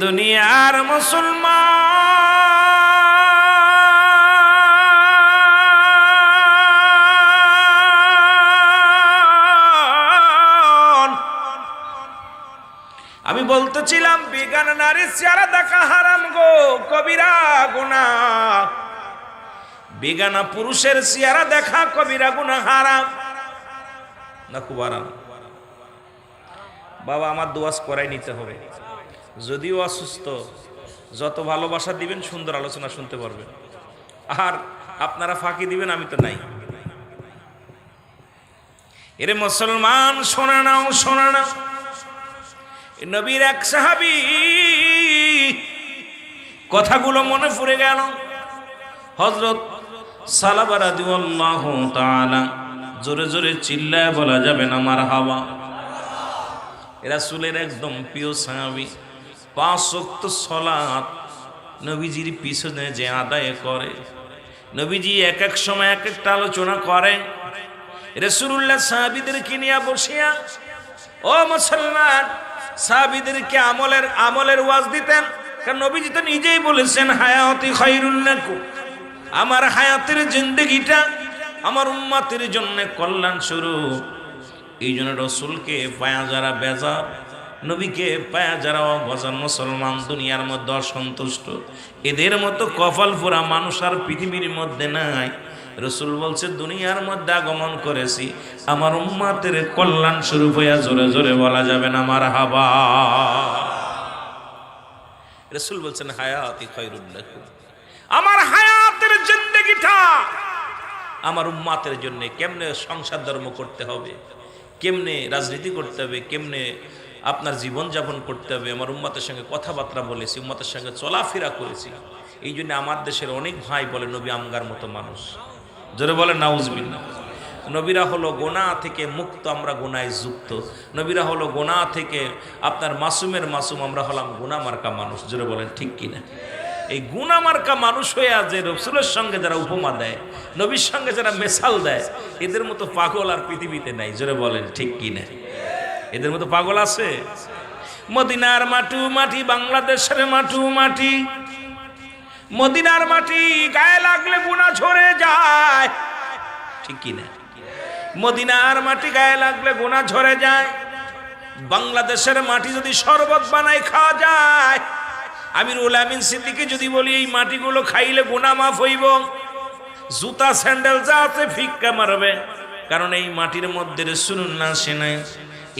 দুনিয়ার মুসলমান, আমি বলতেছিলাম বেগানা নারীর চেহারা দেখা হারাম গো, কবিরা গুনাহ। বেগানা পুরুষের চেহারা দেখা কবিরা গুনাহ, হারাম না খুব হারাম? বাবা আমার দোয়াজ করাই নিতে হবে, যদিও অসুস্থ, যত ভালোবাসা দিবেন সুন্দর আলোচনা শুনতে পারবেন, আর আপনারা ফাঁকি দিবেন আমি তো নাই। এরে মুসলমান শোনা নাও, শোনা নাও, নবীর এক সাহাবী কথাগুলো মনে পড়ে গেল। হযরত সালাবা রাদিয়াল্লাহু তাআলা, জোরে জোরে চিল্লায় বলা যাবে না মারহাবা। রাসূলের একদম প্রিয় সাহাবী, 5 ওয়াক্ত সালাত নবীজির পিছনে যে আদায় করে, নবীজি এক এক সময় এক একটা আলোচনা করে। রাসূলুল্লাহ সাহাবীদেরকে নিয়ে বসিয়া, ও মুসলমান, সাহাবীদেরকে আমলের ওয়াজ দিতেন, কারণ নবীজি তো নিজেই বলেছেন হায়াতি খায়রুল লাকুম, আমার হায়াতের জিন্দেগিটা আমার উম্মতের জন্য কল্যাণ স্বরূপ। এই জন্য রসুলকে পায়া যারা বেজার, নবীকে পায়া যারা অবজান মুসলমান, দুনিয়ার মধ্যে অসন্তুষ্ট, এদের মতো কপাল পোড়া মানুষ আর পৃথিবীর মধ্যে নাই। রসুল বলছে দুনিয়ার মধ্যে আগমন করেছি আমার উম্মতের কল্যাণ স্বরূপ হইয়া, জোরে জোরে বলা যাবে না মারহাবা। রসুল বলছেন হায়াতি খায়রুল লাকুম, আমার হায়াতের জিন্দেগিটা আমার উম্মতের জন্য। কেমনে সংসার ধর্ম করতে হবে, কেমনে রাজনীতি করতে হবে, কেমনে আপনার জীবন যাপন করতে হবে, আমার উম্মতের সঙ্গে কথাবার্তা বলেছি, উম্মতের সঙ্গে চলাফেরা করেছি। এই জন্য আমার দেশের অনেক ভাই বলে নবী আমগার মতো মানুষ, জোরে বলে নাউজুবিল্লাহ। নবীরা হলো গোনাহ থেকে মুক্ত, আমরা গোনায় যুক্ত। নবীরা হলো গোনাহ থেকে আপনার মাসুমের মাসুম, আমরা হলাম গুনাহ মার্কা মানুষ, জোরে বলেন ঠিক কিনা? এই গুনাহ মার্কা মানুষ হয়ে যে রসুলের সঙ্গে যারা উপমা দেয়, নবীর সঙ্গে যারা মেসাল দেয়, এদের মতো পাগল আর পৃথিবীতে নাই, জোরে বলেন ঠিক কিনা? এদের মতো পাগল আছে? মদিনার মাটু মাটি, বাংলাদেশের মাটু মাটি, মদিনার মাটি গায়ে লাগলে গুনাহ ঝরে যায়, ঠিক কিনা? মদিনার মাটি গায়ে লাগলে গুনাহ ঝরে যায়। বাংলাদেশের মাটি যদি শরবত বানায় খাওয়া যায়, আমিরুল আমিন সিদ্দিকী যদি বলি এই মাটিগুলো খাইলে গুনাহ মাফ হইব, জুতা স্যান্ডেল যা আছে ফিক্কা মারবে, কারণ এই মাটির মধ্যে রাসূলুল্লাহ আসে নাই।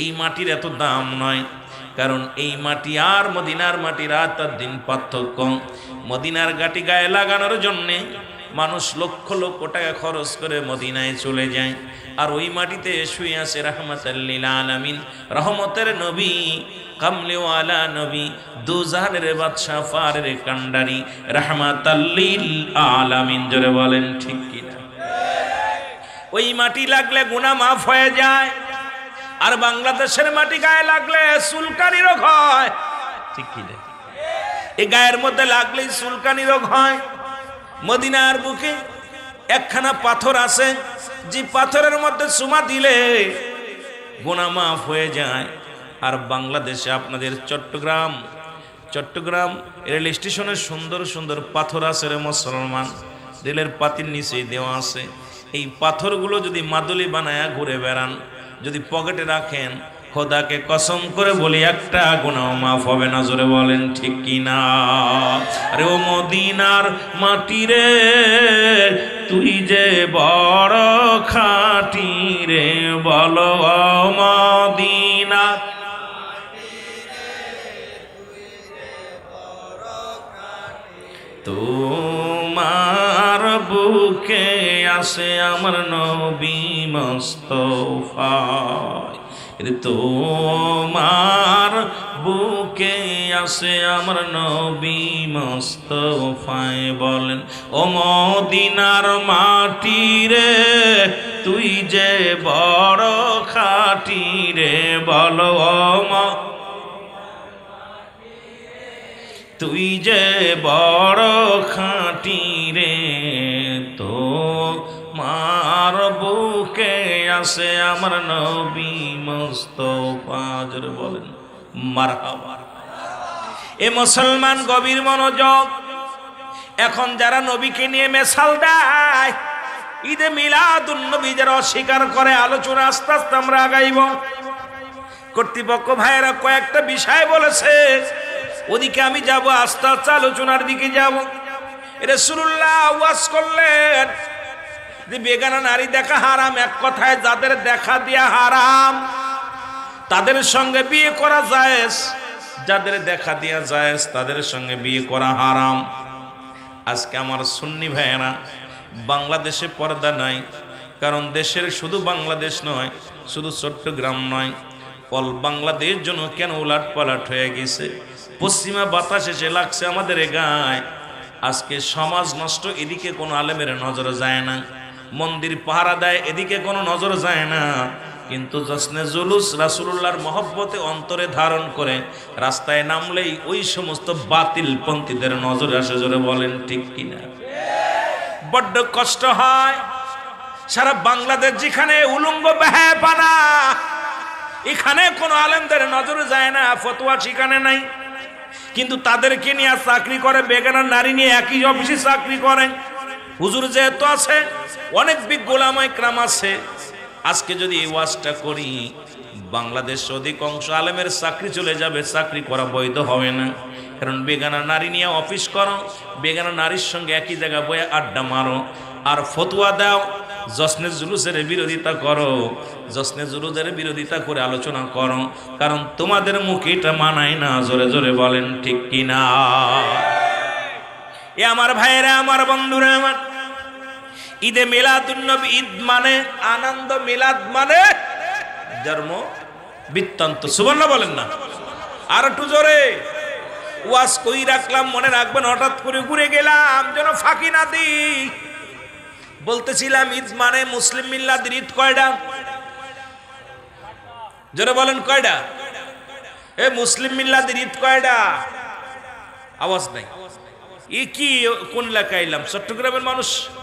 এই মাটির এত দাম নয়, কারণ এই মাটি আর মদিনার মাটি রাত আর দিন পার্থক্য। মদিনার গাটি গায়ে লাগানোর জন্যে মানুষ লক্ষ লক্ষ টাকা খরচ করে মদিনায় চলে যায়, আর ওই মাটিতে শুয়ে আছে রাহমাতাল লিল আলামিন, রহমতের নবী, কামলিওয়ালা নবী, দুজাহানের বাদশা, ফারের কান্ডারি, রাহমাতাল লিল আলামিন, জোরে বলেন ঠিক কিনা? ওই মাটি লাগলে গুনাহ মাফ হয়ে যায়, আর বাংলাদেশের মাটি গায়ে লাগলে চুলকানি রোগ হয়, ঠিক কিনা? এই গায়ের মধ্যে লাগলেই চুলকানি রোগ হয়। মদিনার বুকে একখানা পাথর আছে, যে পাথরের মধ্যে চুমা দিলে গুনাহ মাফ হয়ে যায়। আর বাংলাদেশে আপনাদের চট্টগ্রাম রেল স্টেশনে সুন্দর সুন্দর পাথর আছে রে মুসলমান, রেলের পাতির নিচে দেওয়া আছে। এই পাথরগুলো যদি মাদুলি বানায়া ঘুরে বেড়ান, যদি পকেটে রাখেন, খোদাকে কসম করে বলি একটা গুনাহ মাফ হবে না, জোরে বলেন ঠিক কিনা? আরে ও মদিনার মাটি রে, তুই যে বড় খাঁটি রে, বলো মদিনা তোমার বুকে আসে আমার নবী মুস্তাফা, তোমার বুকে আসে আমার নবী মুস্তাফায়, বলেন ও মদিনার মাটি রে, তুই যে বড় খাঁটি রে, বলো তুই যে বড় খাঁটি রে, তো মার বুকে আসে আমার নবী মুস্তাফা, জোরে বলেন মারহাবা। এ মুসলমান গভীর মনোযোগ। এখন যারা নবীকে নিয়ে মেসাল দেয়, ঈদে মিলাদুন নবী যারা অস্বীকার করে, আলোচনা আস্তে আস্তে আমরা আগাইব। কর্তৃপক্ষ ভাইয়েরা কয়েকটা বিষয় বলেছে, ওদিকে আমি যাব, আস্তে আস্তে আলোচনার দিকে যাব। রাসূলুল্লাহ ওয়াজ করলেন যে বেগানা নারী দেখা হারাম। এক কথায় যাদের দেখা দিয়া হারাম তাদের সঙ্গে বিয়ে করা জায়েজ, যাদের দেখা দিয়া জায়েজ তাদের সঙ্গে বিয়ে করা হারাম। আজকে আমার সুন্নি ভাইয়েরা বাংলাদেশে পর্দা নাই, কারণ দেশের শুধু বাংলাদেশ নয়, শুধু চট্টগ্রাম নয়, অল বাংলাদেশ জন্য কেন উলাট পালাট হয়ে গেছে। পশ্চিমা বাতাস এসে লাগছে আমাদের গায়ে। আজকে সমাজ নষ্ট, এদিকে কোনো আলেমের নজর যায় না। মন্দির পাহারা দেয়, এদিকে কোনো নজর যায় না। কিন্তু জশ্নে জুলুস রাসূলুল্লাহর মহব্বতে অন্তরে ধারণ করে রাস্তায় নামলেই ওই সমস্ত বাতিল পন্থীদের নজরে আসে। জোরে বলেন ঠিক কিনা? বড্ড কষ্ট হয়। সারা বাংলাদেশ যেখানে উলঙ্গ বেহায়াপানা, এখানে কোনো আলেমদের নজরে যায় না, ফতোয়া সেখানে নাই, কিন্তু তাদেরকে নিয়ে চাকরি করে। বেগানা নারী নিয়ে একই অফিসে চাকরি করে। হুজুর যেহেতু আছে, অনেক বিজ্ঞ উলামা ইকরাম আছে। আজকে যদি এই ওয়াজটা করি, বাংলাদেশ অধিকাংশ আলেমের চাকরি চলে যাবে, চাকরি করা বৈধ হবে না। কারণ বেগানা নারী নিয়ে অফিস করো, বেগানা নারীর সঙ্গে একই জায়গায় বয়ে আড্ডা মারো, আর ফতোয়া দাও, জশ্নে জুলুসের বিরোধিতা করো, জশ্নে জুলুসের বিরোধিতা করে আলোচনা করো, কারণ তোমাদের মুখে এটা মানায় না। জোরে জোরে বলেন ঠিক কিনা? এ আমার ভাইয়েরা, আমার বন্ধুরা, আমার ঈদে মিলাদুন নবী, ঈদ মানে আনন্দ, মিলাদ মানে জন্ম বৃত্তান্ত। সুবহানাল্লাহ বলেন না? আর একটু জোরে। ওয়াজ কই রাখলাম, মনে রাখবেন, হঠাৎ করে ঘুরে গেলাম যেন ফাঁকি না দিই। বলতেছিলাম ঈদ মানে মুসলিম মিল্লাতের ঈদ কয়টা? জোরে বলেন কয়টা? এ মুসলিম মিল্লাতের ঈদ কয়টা? আওয়াজ নাই। এ কি কোন এলাকায় এলাম? চট্টগ্রামের মানুষ